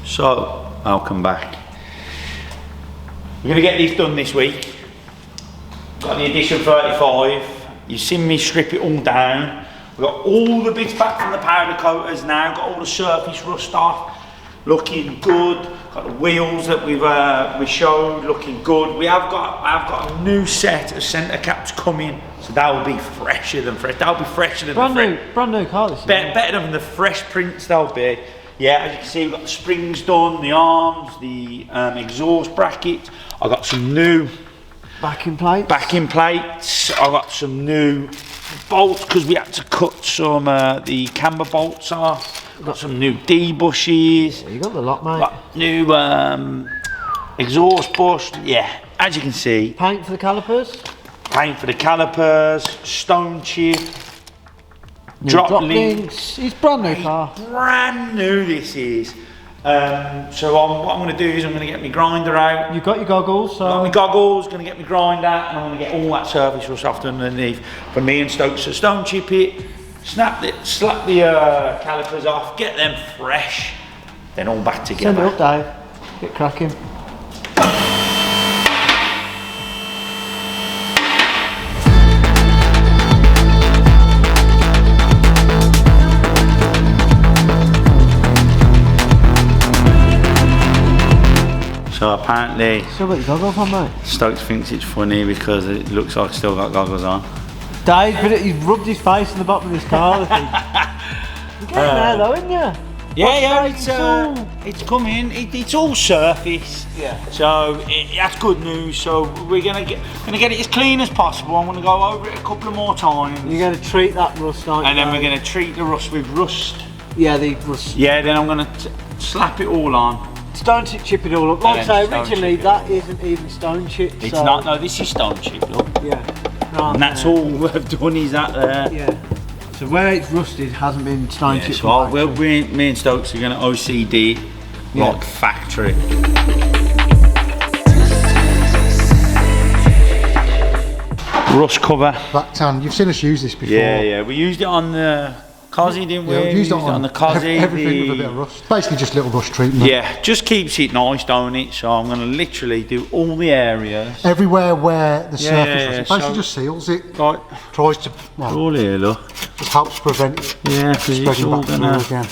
So, welcome back. We're going to get these done this week. Got the Edition 35. You've seen me strip it all down. We've got all the bits back from the powder coaters now. Got all the surface rust off. Looking good. Got the wheels that we showed looking good. I've got a new set of centre caps coming. So that will be fresher than fresh. That'll be fresher than brand new car this year. Better than the fresh prints they'll be. Yeah, as you can see, we've got the springs done, the arms, the exhaust bracket. I got some new backing plates. I got some new bolts because we had to cut some the camber bolts off. Got some new D bushes. Yeah, you got the lot, mate. Got new exhaust bush. Yeah, as you can see. Paint for the calipers. Stone chip. Drop links. It's brand new car. Brand new this is. So what I'm going to do is I'm going to get my grinder out. You've got your goggles. So. Got my goggles, going to get my grinder, and I'm going to get all that surface rust off underneath for me and Stokes. So stone chip it, slap the calipers off, get them fresh, then all back together. Send it up, Dave. Get cracking. So apparently, still got your goggles on, mate. Stokes thinks it's funny because it looks like I've still got goggles on. Dave, but he's rubbed his face in the bottom of his car. You're getting there though, isn't you? Yeah, it's coming. It's all surface. Yeah. So that's good news. So we're gonna get it as clean as possible. I'm gonna go over it a couple of more times. You're gonna treat that rust, aren't you? And then we're gonna treat the rust with rust. Yeah, the rust. Yeah. Then I'm gonna slap it all on. Stone chip it all up. Like I say, originally that isn't even stone chip. It's not. No, this is stone chip. Look. Yeah. Right, and that's all we've done is that there. Yeah. So where it's rusted hasn't been stone chip. So me and Stokes are going to OCD like factory. Rust cover. Black tan. You've seen us use this before. Yeah. We used it on the Cozzy, didn't we? Yeah, we used it on the Cozzy. Everything with a bit of rust. Basically just little rust treatment. Yeah, just keeps it nice, don't it? So I'm going to literally do all the areas. Everywhere where the surface rust, basically so just seals it. Right. Tries to, All here, look. just helps prevent it Because it's spreading all back going through again.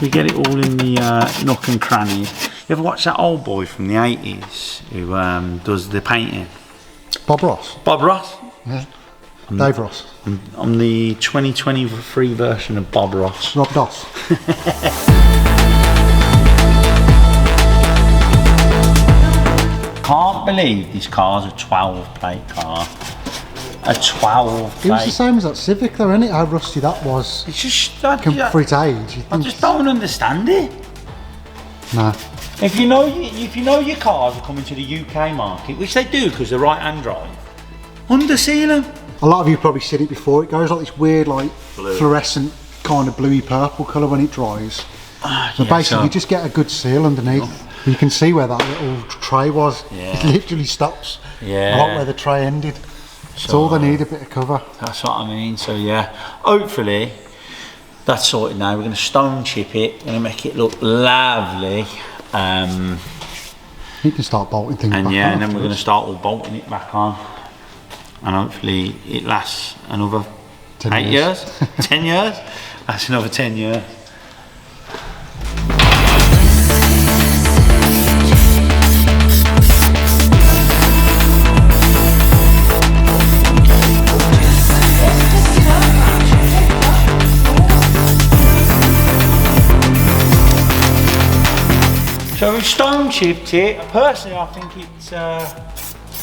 We get it all in the nook and crannies. You ever watch that old boy from the 80s who does the painting? Bob Ross. Bob Ross? Yeah. Dave Ross. I'm the 2023 version of Bob Ross. Rob Doss. Can't believe this car's a 12 plate car. A 12 plate. It was the same as that Civic though, isn't it? How rusty that was. It's just For its age. I just don't understand it. No. If you know your cars are coming to the UK market, which they do because they're right-hand drive, underseal them. A lot of you have probably seen it before. It goes like this weird, like fluorescent kind of bluey purple colour when it dries. So basically, you just get a good seal underneath. You can see where that little tray was. Yeah. It literally stops right where the tray ended. That's all they need, a bit of cover. That's what I mean. So yeah, hopefully that's sorted now. We're going to stone chip it. We're going to make it look lovely. You can start bolting things back on. And then we're going to start all bolting it back on. And hopefully it lasts another 8 years. 10 years? That's another 10 years. So we've stone chipped it. Personally, I think it's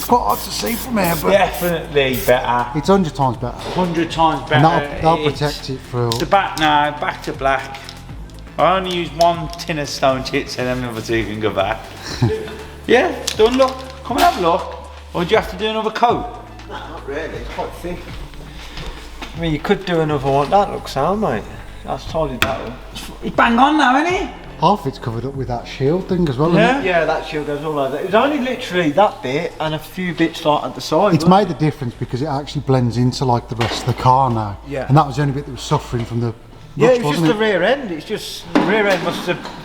quite hard to see from here, but definitely better. It's 100 times better. 100 times better. And that'll protect it for. The back now, back to black. I only use one tin of stone chips, and then the other two can go back. Yeah, done. Look, come and have a look. Or do you have to do another coat? No, not really. It's quite thick. I mean, you could do another one. That looks sound, mate. That's tidied that up. It's bang on now, isn't it? Half it's covered up with that shield thing as well, isn't it? Yeah, that shield goes all over. It was only literally that bit and a few bits like at the side. It's made the difference because it actually blends into like the rest of the car now. Yeah. And that was the only bit that was suffering from the Yeah, it's just wasn't the it? rear end. It's just the rear end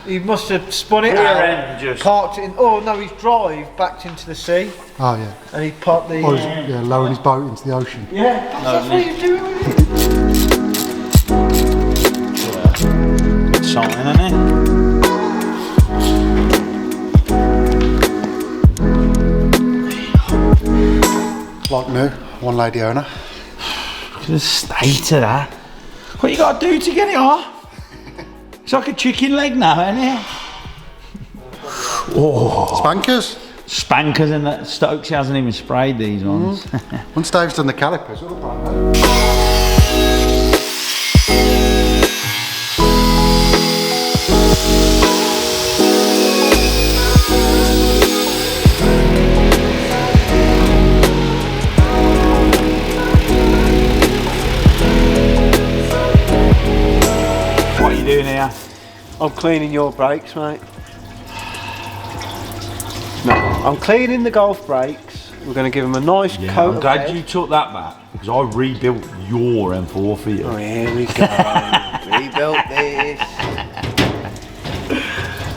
he must have spun it Rear out, end just- parked it in. Oh no, his drive backed into the sea, Oh yeah. and he parked the. Or he's lowering his boat into the ocean. Yeah, that's what he's doing with it. Something, isn't it? Like new, one lady owner. Look at the state of that. What you got to do to get it off? It's like a chicken leg now, isn't it? Oh, Spankers. spankers, and that Stokes hasn't even sprayed these ones. Once Dave's done the calipers, it'll look like that. What are you doing here? I'm cleaning your brakes, mate. No, I'm cleaning the Golf brakes. We're going to give them a nice coat I'm of glad head. you took that back because I rebuilt your M4 for you. Oh, here we go. Rebuilt this.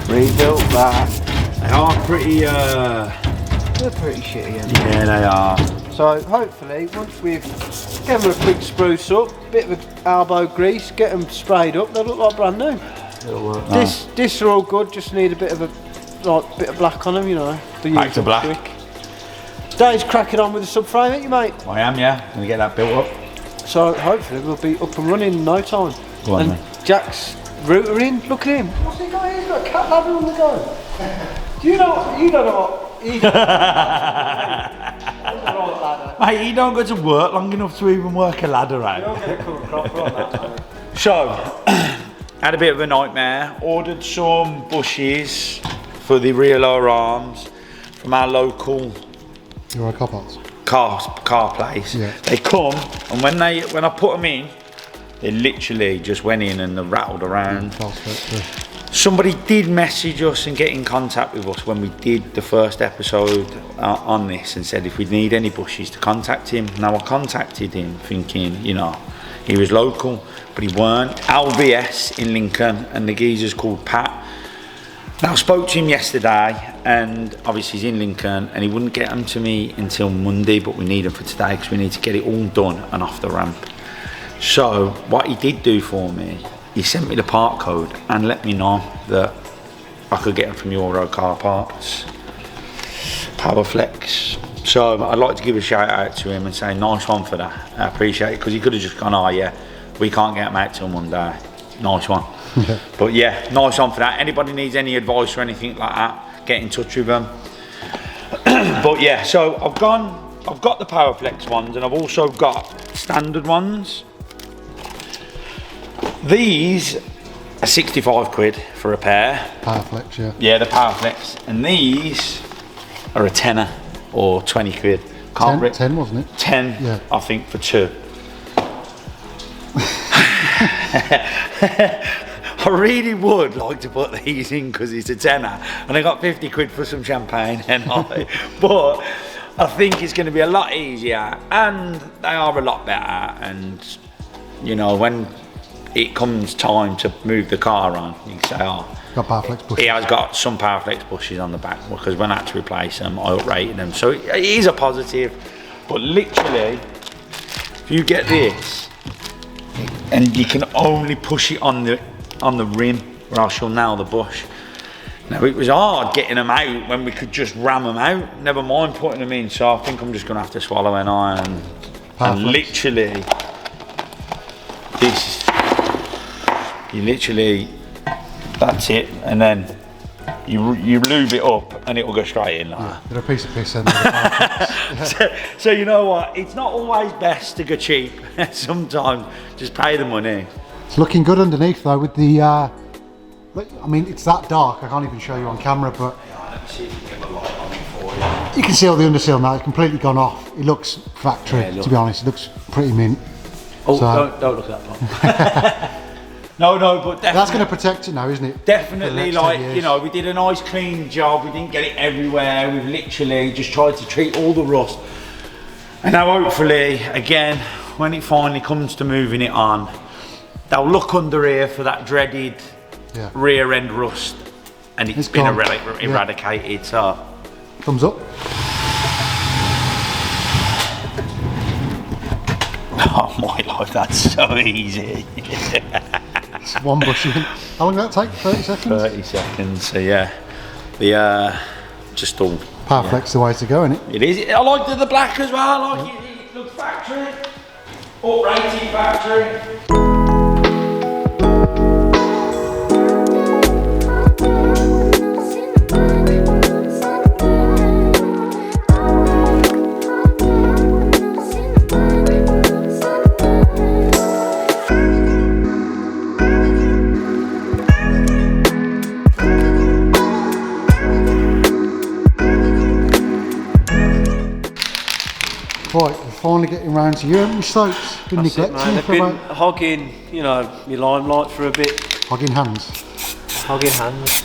Rebuilt that. They are pretty, They're pretty shitty, aren't they? yeah, they are. So hopefully, once we've given them a quick spruce up, bit of elbow grease, get them sprayed up, they'll look like brand new. It'll work. This are all good. Just need a bit of bit of black on them, you know. The Back to usual black. trick. Dave's cracking on with the subframe, ain't you, mate? I am, yeah. Gonna get that built up. So hopefully we'll be up and running in no time. Go on, and then. Jack's routering. Look at him. What's he got here? He's got a cat ladder on the go. Do you know? You don't know what. He don't know what ladder. Mate, you don't go to work long enough to even work a ladder out. Don't get a cool cropper on that, mate. So, had a bit of a nightmare. Ordered some bushes for the rear lower arms from our local You're a cop-outs. car place. Yeah. They come, and when I put them in, they literally just went in and they rattled around. Somebody did message us and get in contact with us when we did the first episode on this and said if we need any bushes to contact him. Now I contacted him thinking, you know, he was local, but he weren't. LBS in Lincoln, and the geezer's called Pat. Now I spoke to him yesterday, and obviously he's in Lincoln, and he wouldn't get them to me until Monday, but we need them for today because we need to get it all done and off the ramp. So what he did do for me, he sent me the part code and let me know that I could get them from Euro Car Parts, Powerflex. So I'd like to give a shout out to him and say nice one for that. I appreciate it because he could have just gone, oh yeah, we can't get them out till Monday. Nice one. Yeah. But yeah, nice one for that. Anybody needs any advice or anything like that, get in touch with them. But yeah, so I've got the Powerflex ones and I've also got standard ones. These are 65 quid for a pair. Powerflex, yeah. Yeah, the Powerflex. And these are a tenner or 20 quid. 10, wasn't it? 10, Yeah. I think, for two. I really would like to put these in because it's a tenner and I got 50 quid for some champagne but I think it's going to be a lot easier and they are a lot better, and you know when it comes time to move the car on you can say, oh, Got Powerflex bushes. he has got some Powerflex bushes on the back because when I had to replace them I uprated them, so it is a positive. But literally if you get this and you can only push it on the rim or else you'll nail the bush. Now it was hard getting them out when we could just ram them out, never mind putting them in, so I think I'm just going to have to swallow an iron and literally this, you literally, that's it, and then you lube it up and it will go straight in like that. They're a piece of piss and So you know what, it's not always best to go cheap. Sometimes just pay the money. It's looking good underneath though with the I mean it's that dark I can't even show you on camera, but you can see all the underseal now. It's completely gone off. It looks factory, Yeah, to be honest. It looks pretty mint. Oh, So- don't look at that part. No, but definitely. That's going to protect it now, isn't it? For the Definitely, next like, 10 years. you know, we did a nice clean job, we didn't get it everywhere, we've literally just tried to treat all the rust. And now hopefully, again, when it finally comes to moving it on, they'll look under here for that dreaded rear end rust, and it's been eradicated. So thumbs up. Oh my life, that's so easy. It's one brushing. How long did that take? 30 seconds? 30 seconds, so yeah. Just all... Powerflex the way to go, isn't it? It is. I like the black as well. I like it. It looks factory. Uprated factory. Right, we're finally getting round to you, haven't we, Stokes? Been neglecting you They've for been about... hogging, you know, my limelight for a bit. Hogging hands. Hogging hands.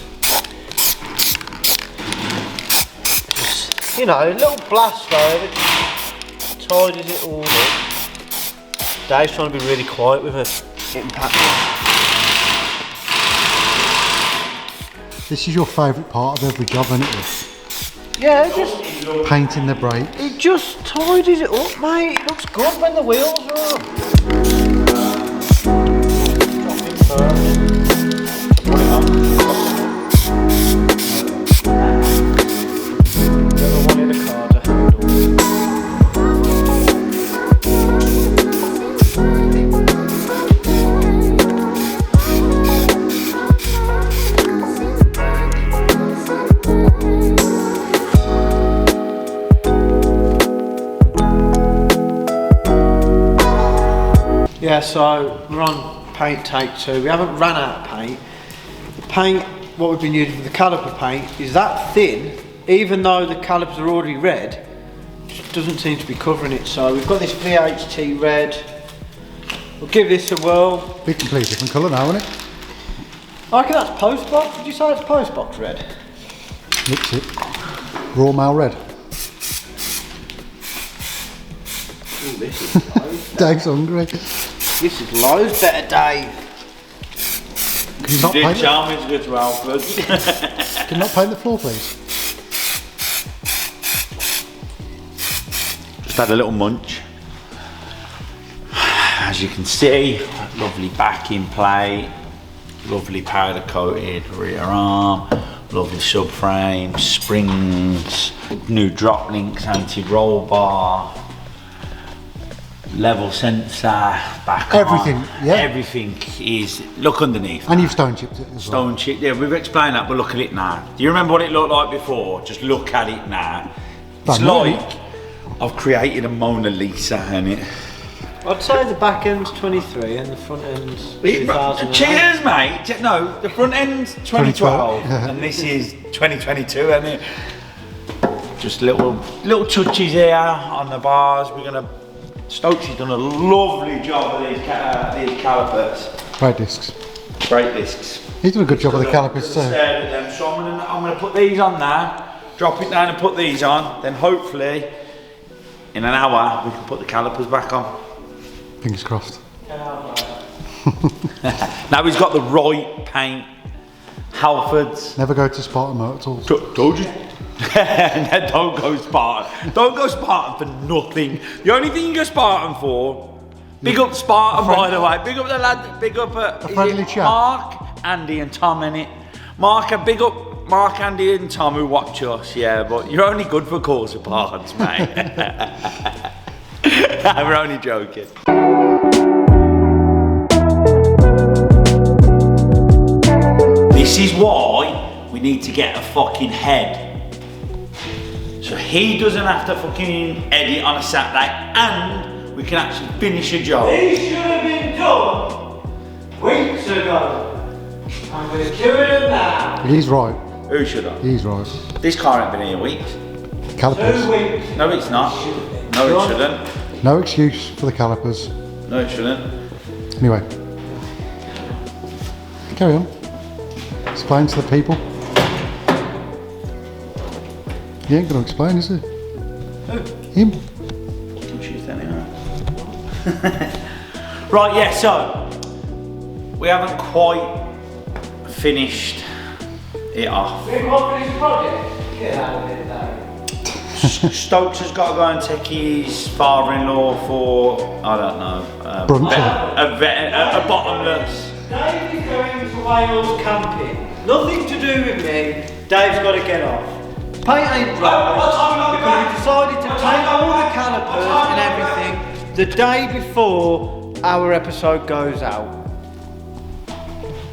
Just, you know, a little blast though, it tidies it all up. Dave's trying to be really quiet with it. Getting packed. This is your favourite part of every job, isn't it? Yeah, just painting the brakes. it just tidies it up, mate. It looks good when the wheels are up. Never wanted a car to handle. Yeah, so we're on paint take 2. We haven't run out of paint. The paint, what we've been using for the caliper paint, is that thin, even though the calipers are already red, just doesn't seem to be covering it. So we've got this VHT red. We'll give this a whirl. Be completely different colour now, isn't it? I reckon that's postbox. Would you say it's postbox red? Mix it. Raw mail red. Ooh, this is loads. Dave's hungry. This is loads better, Dave. Can you not paint it? Charming's good to Alfred. Can you not paint the floor, please? Just had a little munch. As you can see, lovely backing plate, lovely powder coated rear arm, lovely subframe, springs, new drop links, anti-roll bar, level sensor, back Everything, arm. yeah. Everything is, look underneath. And you've stone chipped it as well. Stone chip, yeah, we've explained that, but look at it now. Do you remember what it looked like before? Just look at it now. It's Brand new, like I've created a Mona Lisa in it. I'd say the back end's 23 and the front end's 2008. Cheers, mate. No, the front end's 2012 and this is 2022, isn't it? Just little touches here on the bars. We're gonna. Stokes's done a lovely job of these calipers. Brake discs. Brake discs. He's done a good job with the calipers too. So I'm gonna put these on now. Drop it down and put these on. Then hopefully, in an hour, we can put the calipers back on. Fingers crossed. Now he's got the right paint. Halfords. Never go to Spartan Motor Tools. Told you. No, don't go Spartan. Don't go Spartan for nothing. The only thing you go Spartan for. Big up Spartan, by the way. Big up the lad. Big up friendly chat. Mark, Andy, and Tom in it. Big up Mark, Andy, and Tom who watch us. Yeah, but you're only good for Corsa parts, mate. We're only joking. This is why we need to get a fucking head. So he doesn't have to fucking edit on a Saturday and we can actually finish a job. These should have been done weeks ago. And we're doing them now. He's right. Who should have? He's right. This car ain't been here weeks. Calipers. 2 weeks. No, it's not. No, it shouldn't. No excuse for the calipers. No, it shouldn't. Anyway. Carry on. Explain to the people. He ain't going to explain, is he? Who? Him. She's standing around. Right, yeah, so we haven't quite finished it off. We can't finish the project? Get out of it, Dave. Stokes has got to go and take his father-in-law for, I don't know, a bottomless. Dave is going to Wales camping. Nothing to do with me. Dave's got to get off. Paint ain't dry because we decided to take all the calipers and everything the day before our episode goes out.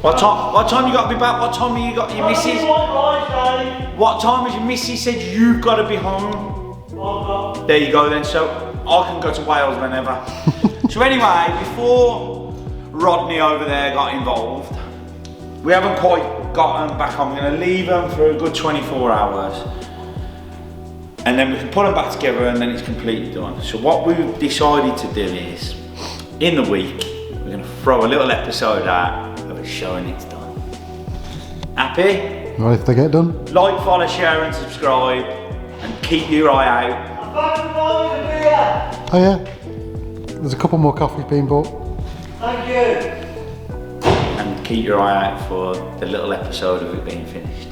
What time you got to be back? What time have you got your missus? What time has your missus said you've got to be home? There you go then, so I can go to Wales whenever. So anyway, before Rodney over there got involved, we haven't quite got them back on. We're going to leave them for a good 24 hours. And then we can put them back together and then it's completely done. So what we've decided to do is, in the week, we're going to throw a little episode out of it showing it's done. Happy? Right, if they get done. Like, follow, share and subscribe and keep your eye out. Oh yeah, there's a couple more coffees being bought. Thank you. And keep your eye out for the little episode of it being finished.